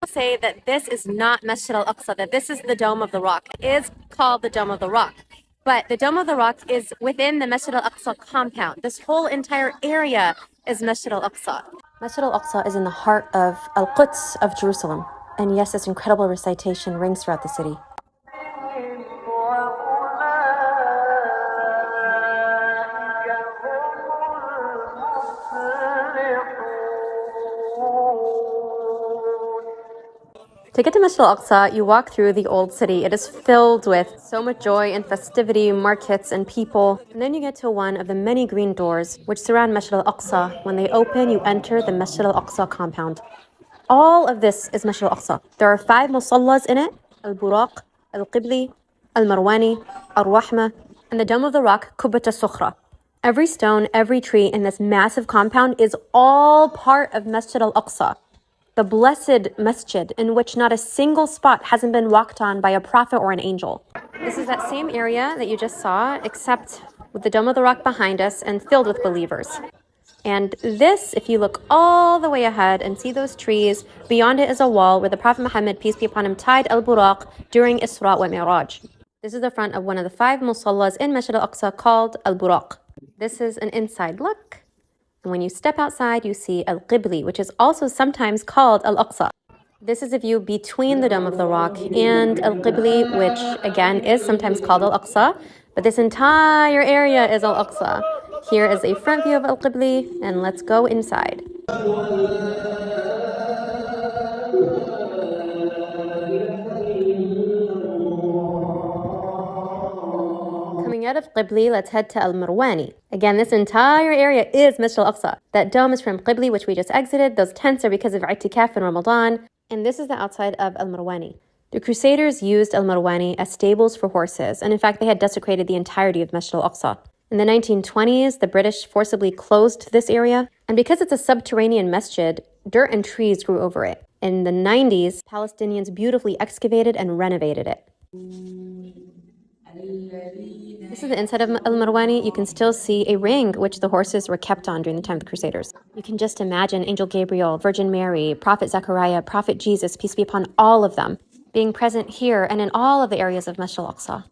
say that this is not Masjid al-Aqsa, that this is the Dome of the Rock. It is called the Dome of the Rock. But the Dome of the Rock is within the Masjid al-Aqsa compound. This whole entire area is Masjid al-Aqsa. Masjid al-Aqsa is in the heart of Al-Quds of Jerusalem. And yes, this incredible recitation rings throughout the city. To get to Masjid al-Aqsa, you walk through the old city. It is filled with so much joy and festivity, markets and people. And then you get to one of the many green doors which surround Masjid al-Aqsa. When they open, you enter the Masjid al-Aqsa compound. All of this is Masjid al-Aqsa. There are 5 musallas in it: al-Buraq, al-Qibli, al-Marwani, al-Rahma, and the Dome of the Rock, Kubbat al-Sukhra. Every stone, every tree in this massive compound is all part of Masjid al-Aqsa, the blessed masjid in which not a single spot hasn't been walked on by a prophet or an angel. This is that same area that you just saw, except with the Dome of the Rock behind us and filled with believers. And this, if you look all the way ahead and see those trees, beyond it is a wall where the Prophet Muhammad, peace be upon him, tied al-Buraq during Isra wa Mi'raj. This is the front of one of the 5 musallas in Masjid al-Aqsa called al-Buraq. This is an inside look. And when you step outside, you see al-Qibli, which is also sometimes called al-Aqsa. This is a view between the Dome of the Rock and al-Qibli, which again is sometimes called al-Aqsa. But this entire area is al-Aqsa. Here is a front view of al-Qibli, and let's go inside. Coming out of Qibli, let's head to al-Marwani. Again, this entire area is Masjid al-Aqsa. That dome is from Qibli, which we just exited. Those tents are because of i'tikaf in Ramadan. And this is the outside of al-Marwani. The Crusaders used al-Marwani as stables for horses, and in fact, they had desecrated the entirety of Masjid al-Aqsa. In the 1920s, the British forcibly closed this area, and because it's a subterranean masjid, dirt and trees grew over it. In the 90s, Palestinians beautifully excavated and renovated it. This is the inside of al-Marwani. You can still see a ring which the horses were kept on during the time of the Crusaders. You can just imagine Angel Gabriel, Virgin Mary, Prophet Zechariah, Prophet Jesus, peace be upon all of them, being present here and in all of the areas of Masjid al-Aqsa.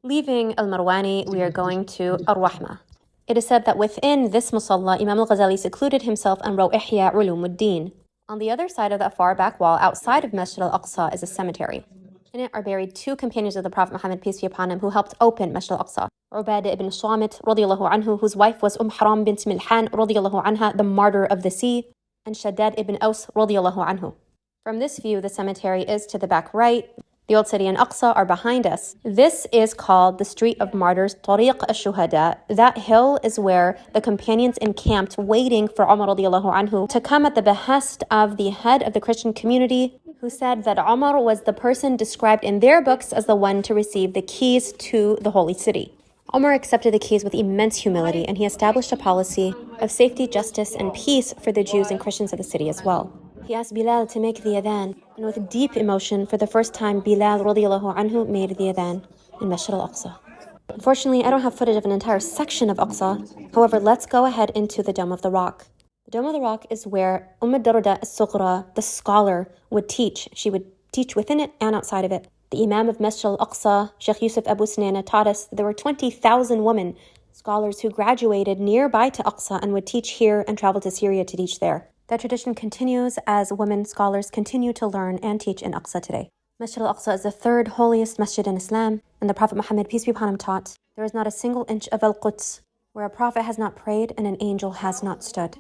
Leaving al-Marwani, we are going to al-Rahma. It is said that within this musalla, Imam al-Ghazali secluded himself and wrote Ihya Ulumuddin. On the other side of that far back wall, outside of Masjid al-Aqsa, is a cemetery. In it are buried 2 companions of the Prophet Muhammad, peace be upon him, who helped open Masjid al-Aqsa. Ubadah ibn Samit, radiyallahu anhu, whose wife was Haram bint Milhan, radiyallahu anha, the martyr of the sea, and Shaddad ibn Aus, radiyallahu anhu. From this view, the cemetery is to the back right. The old city and Aqsa are behind us. This is called the Street of Martyrs, Tariq al-Shuhada. That hill is where the companions encamped waiting for Umar radiallahu anhu to come at the behest of the head of the Christian community, who said that Umar was the person described in their books as the one to receive the keys to the holy city. Umar accepted the keys with immense humility, and he established a policy of safety, justice, and peace for the Jews and Christians of the city as well. He asked Bilal to make the adhan, and with deep emotion, for the first time, Bilal radiallahu anhu made the adhan in Masjid al-Aqsa. Unfortunately, I don't have footage of an entire section of Aqsa. However, let's go ahead into the Dome of the Rock. The Dome of the Rock is where Darda as-Sughra, the scholar, would teach. She would teach within it and outside of it. The Imam of Masjid al-Aqsa, Sheikh Yusuf Abu Sinana, taught us that there were 20,000 women, scholars who graduated nearby to Aqsa and would teach here and travel to Syria to teach there. That tradition continues as women scholars continue to learn and teach in Aqsa today. Masjid al-Aqsa is the 3rd holiest masjid in Islam, and the Prophet Muhammad, peace be upon him, taught, there is not a single inch of al-Quds where a prophet has not prayed and an angel has not stood.